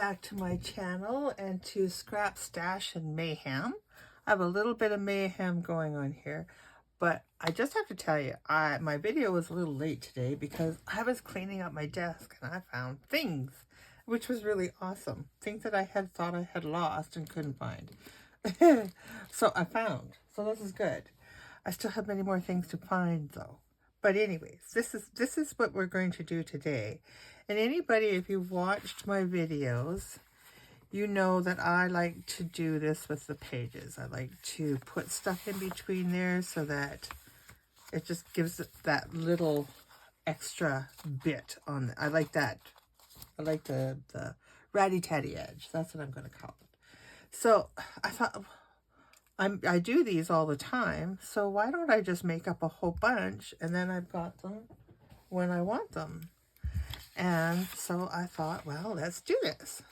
back to my channel and to Scrap Stash and Mayhem. I have a little bit of mayhem going on here, but I just have to tell you, my video was a little late today because I was cleaning up my desk and I found things, which was really awesome. Things that I had thought I had lost and couldn't find. So I found. So this is good. I still have many more things to find though. But anyways, this is what we're going to do today. And anybody, if you've watched my videos, you know that I like to do this with the pages. I like to put stuff in between there so that it just gives it that little extra bit on. I like that. I like the ratty-tatty edge. That's what I'm going to call it. So I thought, I do these all the time, so why don't I just make up a whole bunch and then I've got them when I want them. And so I thought, well, let's do this.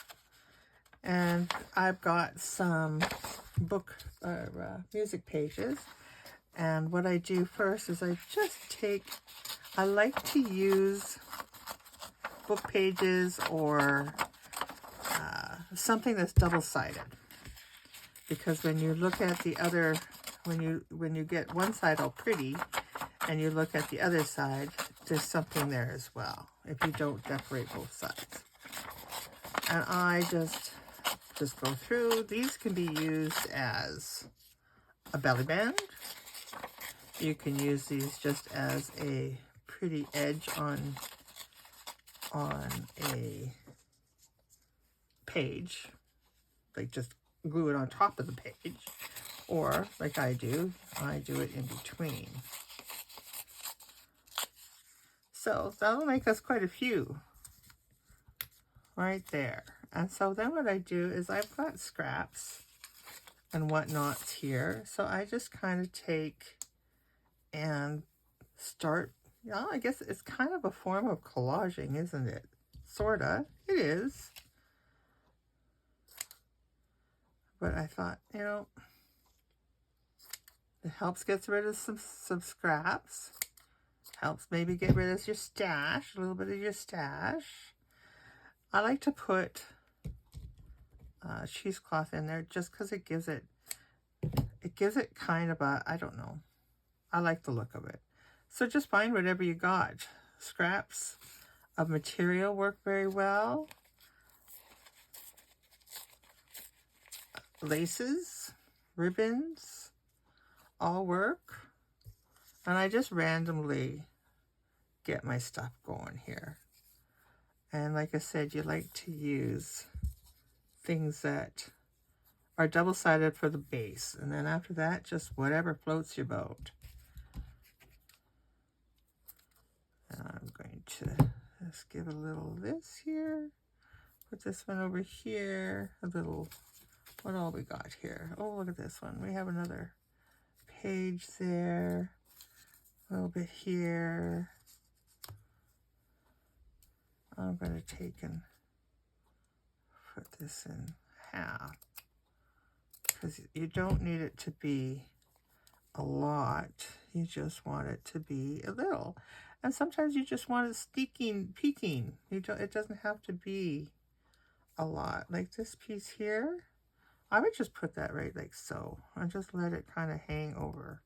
And I've got some book or music pages. And what I do first is I just I like to use book pages or something that's double-sided. Because when you look at the other, when you get one side all pretty and you look at the other side, there's something there as well if you don't decorate both sides. And I just go through. These can be used as a belly band. You can use these just as a pretty edge on a page, like just glue it on top of the page, or like I do it in between. So that'll make us quite a few right there. And so then what I do is I've got scraps and whatnots here, so I just kind of take and start, I guess it's kind of a form of collaging, isn't it? Sorta, it is. But I thought, you know, it helps get rid of some scraps. Helps maybe get rid of your stash, a little bit of your stash. I like to put cheesecloth in there just because it gives it kind of a, I don't know. I like the look of it. So just find whatever you got. Scraps of material work very well. Laces, ribbons, all work. And I just randomly get my stuff going here. And like I said, you like to use things that are double-sided for the base. And then after that, just whatever floats your boat. And I'm going to just give a little of this here. Put this one over here. A little, what all we got here? Oh, look at this one. We have another page there. A little bit here. I'm going to take and put this in half because you don't need it to be a lot. You just want it to be a little. And sometimes you just want it peeking. It doesn't have to be a lot. Like this piece here, I would just put that right like so and just let it kind of hang over.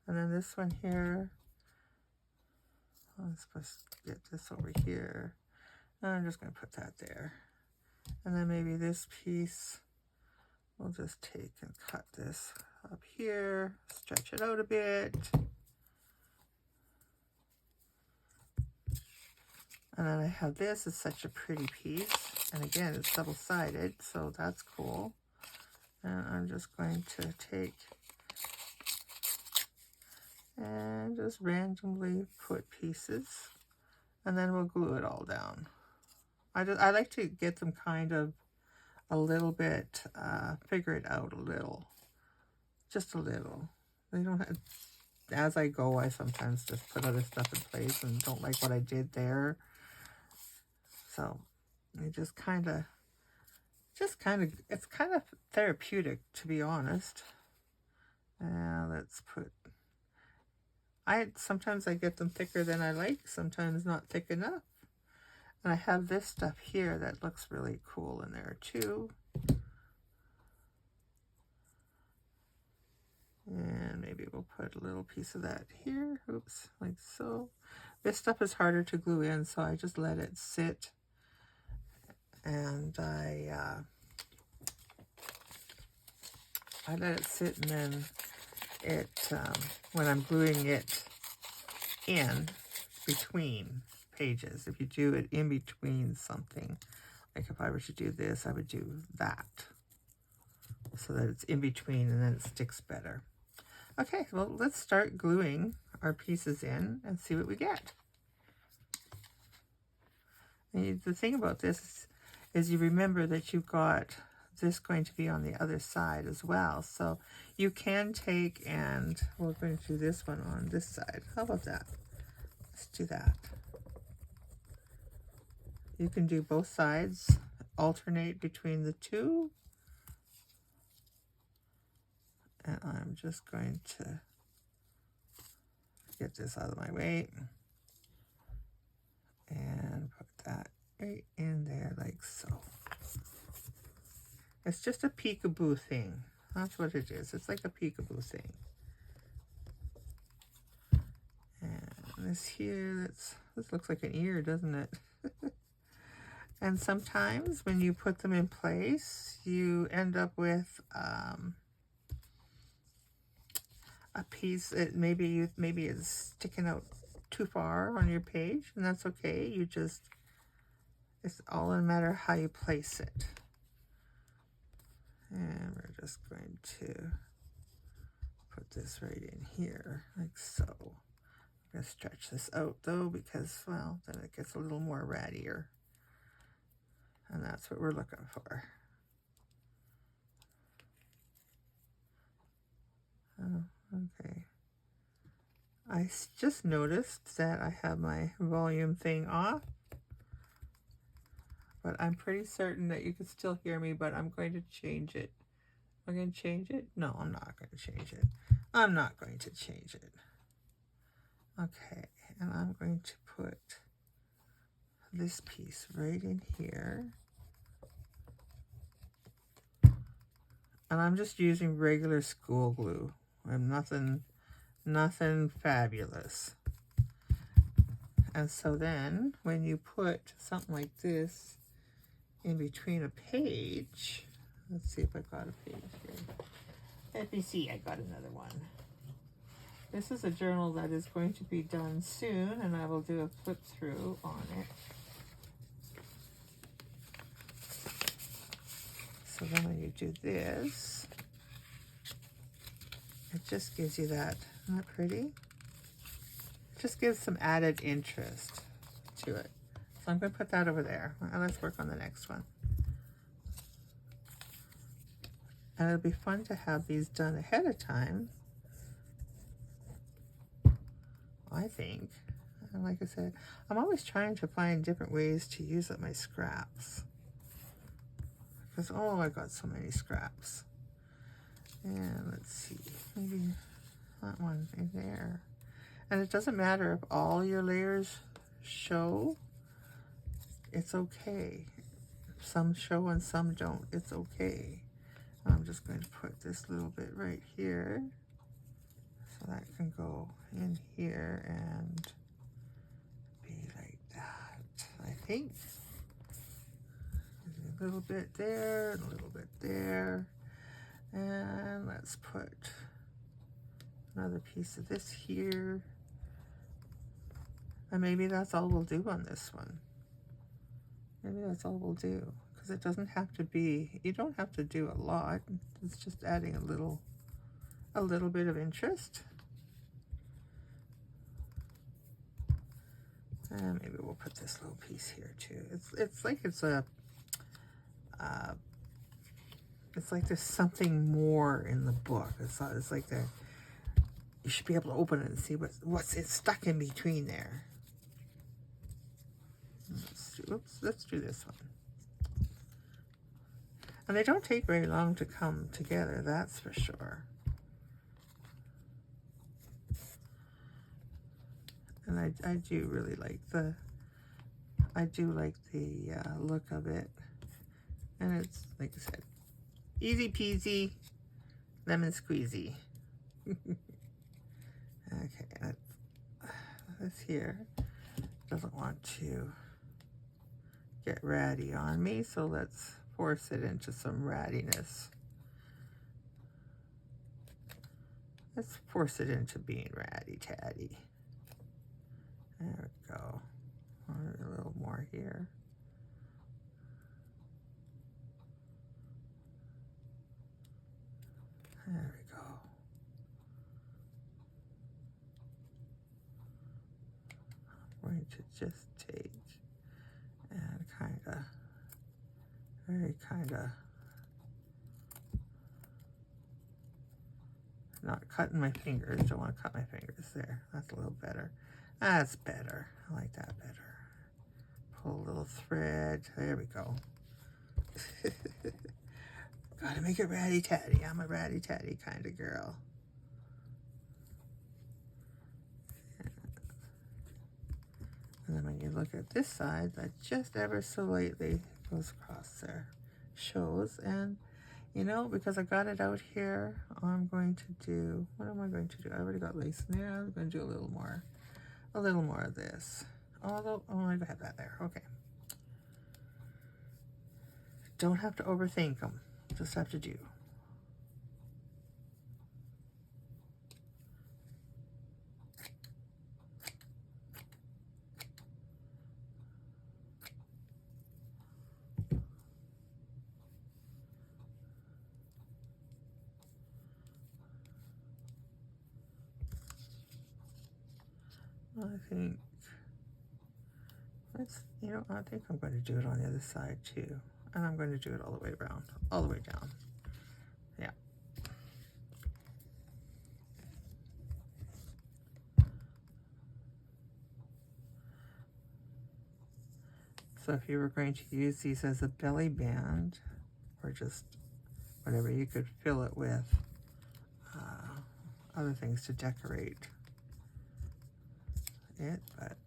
And then this one here, I'm supposed to get this over here. And I'm just going to put that there. And then maybe this piece, we'll just take and cut this up here, stretch it out a bit. And then I have this, it's such a pretty piece. And again, it's double-sided, so that's cool. And I'm just going to take and just randomly put pieces, and then we'll glue it all down. I like to get them kind of a little bit, figure it out a little, just a little. They don't have, as I go, I sometimes just put other stuff in place and don't like what I did there. So I just kind of, it's kind of therapeutic, to be honest. Let's put, sometimes I get them thicker than I like, sometimes not thick enough. And I have this stuff here that looks really cool in there too. And maybe we'll put a little piece of that here. Oops, like so. This stuff is harder to glue in, so I just let it sit. And I let it sit, and then it, when I'm gluing it in between pages, if you do it in between something, like if I were to do this, I would do that, so that it's in between and then it sticks better. Okay, well, let's start gluing our pieces in and see what we get. And the thing about this is you remember that you've got this going to be on the other side as well. So you can take, and we're going to do this one on this side. How about that? Let's do that. You can do both sides, alternate between the two. And I'm just going to get this out of my way and put that right in there like so. It's just a peekaboo thing. That's what it is. It's like a peekaboo thing. And this here, this looks like an ear, doesn't it? And sometimes when you put them in place, you end up with a piece that maybe it's sticking out too far on your page, and that's okay. It's all a matter of how you place it. And we're just going to put this right in here, like so. I'm going to stretch this out though, because, well, then it gets a little more rattier. And that's what we're looking for. Oh, okay. I just noticed that I have my volume thing off, but I'm pretty certain that you can still hear me, but I'm going to change it. I'm going to change it? No, I'm not going to change it. I'm not going to change it. Okay, and I'm going to put this piece right in here. And I'm just using regular school glue. I'm nothing fabulous. And so then when you put something like this in between a page, let's see if I got a page here. Let me see, I got another one. This is a journal that is going to be done soon, and I will do a flip through on it. So then when you do this, it just gives you that, isn't that pretty? It just gives some added interest to it. So I'm going to put that over there. And let's work on the next one. And it'll be fun to have these done ahead of time, I think. And like I said, I'm always trying to find different ways to use up my scraps. Because, oh, I got so many scraps. And let's see, maybe that one in there. And it doesn't matter if all your layers show. It's okay. Some show and some don't. It's okay. I'm just going to put this little bit right here, so that can go in here and be like that, I think. A little bit there, and a little bit there. And let's put another piece of this here. And maybe that's all we'll do on this one. Maybe that's all we'll do. Because it doesn't have to be, you don't have to do a lot. It's just adding a little bit of interest. And maybe we'll put this little piece here too. It's like it's like there's something more in the book. It's like you should be able to open it and see what's it's stuck in between there. Let's do this one. And they don't take very long to come together, that's for sure. And I do really like the I do like the look of it. And it's, like I said, easy peasy, lemon squeezy. Okay, this here doesn't want to get ratty on me, so let's force it into some rattiness. Let's force it into being ratty-tatty. There we go. A little more here. There we go. I'm going to just take and very kind of, not cutting my fingers. Don't want to cut my fingers there. That's a little better. That's better. I like that better. Pull a little thread. There we go. Gotta make it ratty-tatty. I'm a ratty-tatty kind of girl. And then when you look at this side, that just ever so lightly goes across there. Shows. And, you know, because I got it out here, I'm going to do, what am I going to do? I already got lace in there. I'm going to do a little more of this. Although, oh, I have that there. Okay. Don't have to overthink them. Just have to do. I think I think I'm going to do it on the other side too. And I'm going to do it all the way around, all the way down. Yeah. So if you were going to use these as a belly band, or just whatever, you could fill it with other things to decorate it. But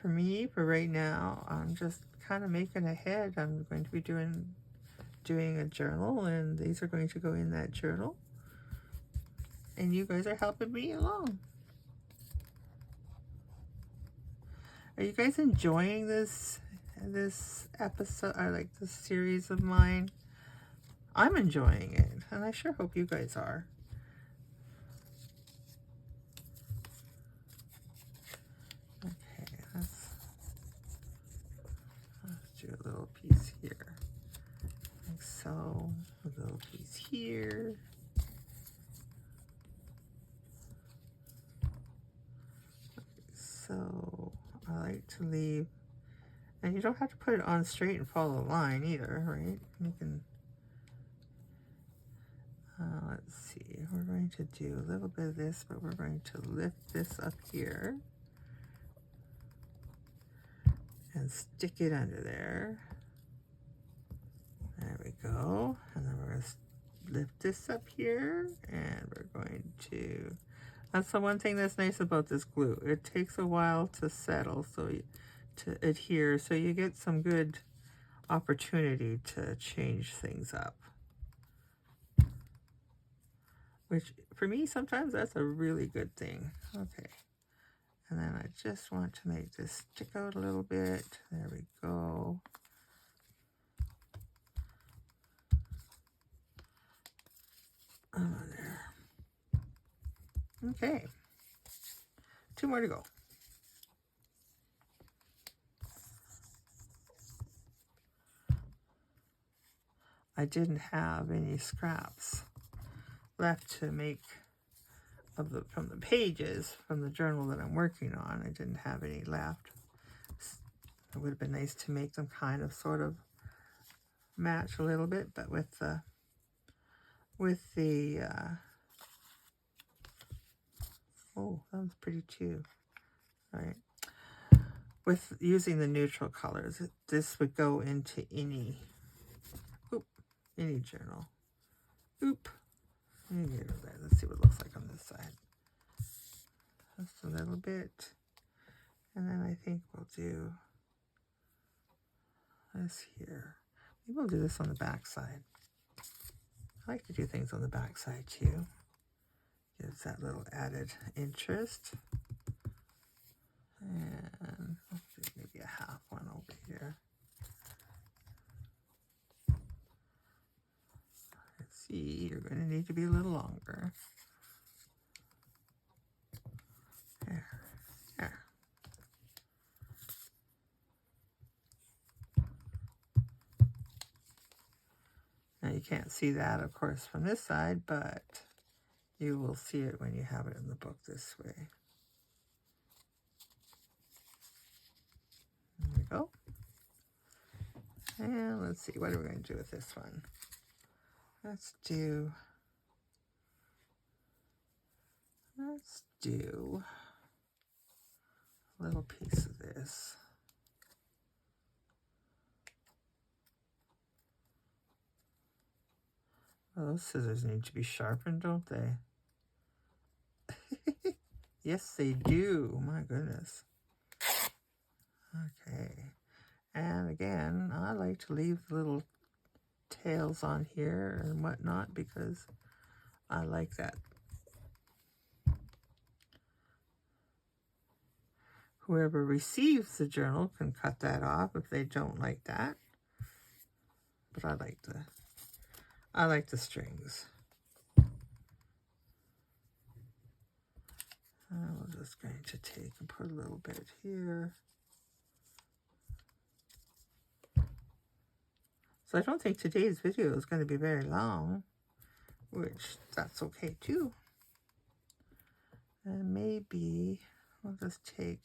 for me, for right now, I'm just kind of making a head. I'm going to be doing a journal, and these are going to go in that journal. And you guys are helping me along. Are you guys enjoying this episode, or like this series of mine? I'm enjoying it, and I sure hope you guys are. Okay, let's do a little piece here, like so. A little piece here. So I like to leave, and you don't have to put it on straight and follow the line either, right? You can, let's see, we're going to do a little bit of this, but we're going to lift this up here and stick it under there. There we go. And then we're going to lift this up here, and we're going to, that's the one thing that's nice about this glue. It takes a while to settle, to adhere, so you get some good opportunity to change things up. Which, for me, sometimes that's a really good thing. Okay. And then I just want to make this stick out a little bit. There we go. There. Okay. 2 more to go. I didn't have any scraps left to make from the pages from the journal that I'm working on. I didn't have any left. It would have been nice to make them kind of sort of match a little bit, but with the oh, that was pretty too. All right. With using the neutral colors, this would go into any journal. Oop. Let's see what it looks like on this side. Just a little bit. And then I think we'll do this here. Maybe we'll do this on the back side. I like to do things on the back side too. Gives that little added interest. And I'll do maybe a half one over here. Let's see, you're going to need to be a little longer. There, there. Now you can't see that, of course, from this side, but you will see it when you have it in the book this way. There we go. And let's see, what are we going to do with this one? Let's do a little piece of this. Well, those scissors need to be sharpened, don't they? Yes, they do. My goodness. Okay. And again, I like to leave the little tails on here and whatnot because I like that. Whoever receives the journal can cut that off if they don't like that. But I like the strings. We're just going to take and put a little bit here. So I don't think today's video is going to be very long, which that's okay too. And maybe I'll just take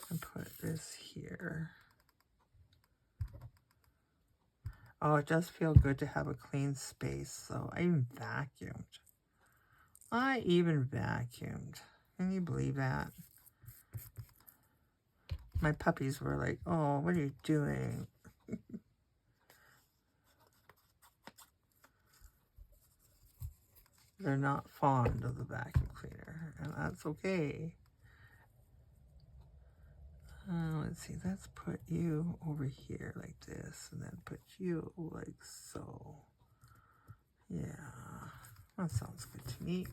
and put this here. Oh, it does feel good to have a clean space, so I even vacuumed. Can you believe that? My puppies were like, oh, what are you doing? They're not fond of the vacuum cleaner, and that's okay. Let's see, let's put you over here like this, and then put you like so. Yeah, that sounds good to me.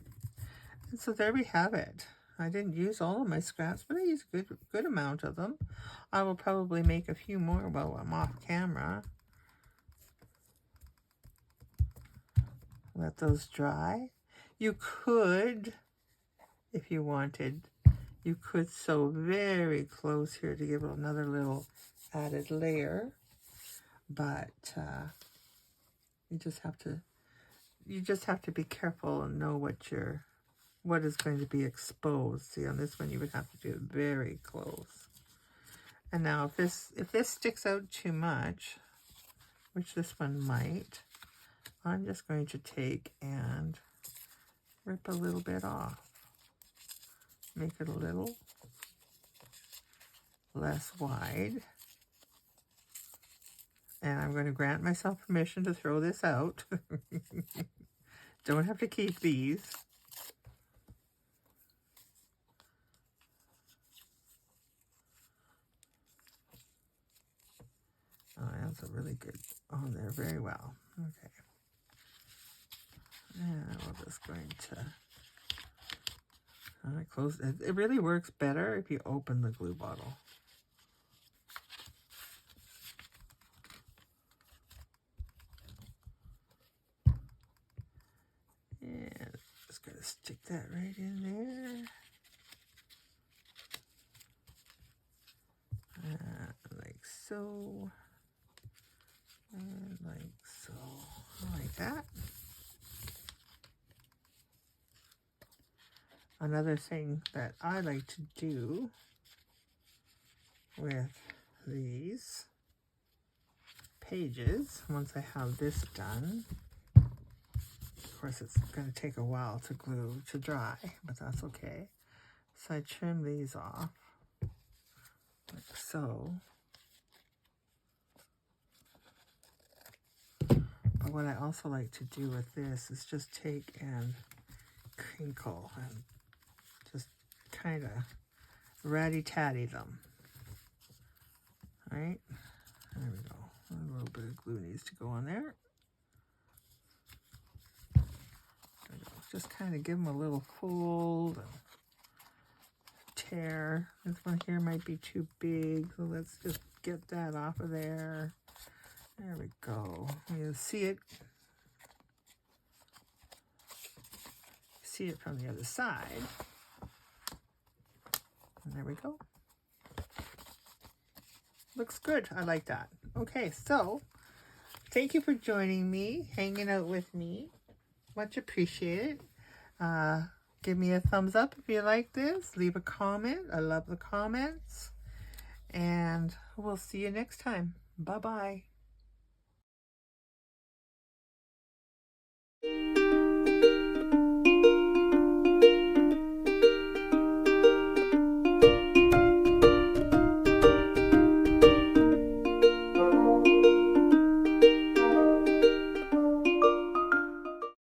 And so there we have it. I didn't use all of my scraps, but I used a good amount of them. I will probably make a few more while I'm off camera. Let those dry. You could, if you wanted, you could sew very close here to give it another little added layer, but you just have to be careful and know what is going to be exposed. See, on this one you would have to do it very close. And now if this sticks out too much, which this one might, I'm just going to take and rip a little bit off. Make it a little less wide. And I'm going to grant myself permission to throw this out. Don't have to keep these. Oh, that's a really good on there, very well. Okay. And we're just going to close it. It really works better if you open the glue bottle. And just going to stick that right in there. Like so. And like so. Like that. Another thing that I like to do with these pages, once I have this done, of course it's going to take a while to glue to dry, but that's okay. So I trim these off, like so. But what I also like to do with this is just take and crinkle and just kind of ratty-tatty them. All right, there we go. A little bit of glue needs to go on there. There we go. Just kind of give them a little fold and tear. This one here might be too big, so let's just get that off of there. There we go. You see it from the other side. And there we go. Looks good. I like that. Okay, so thank you for joining me, hanging out with me. Much appreciated. Give me a thumbs up if you like this. Leave a comment. I love the comments. And we'll see you next time. Bye-bye.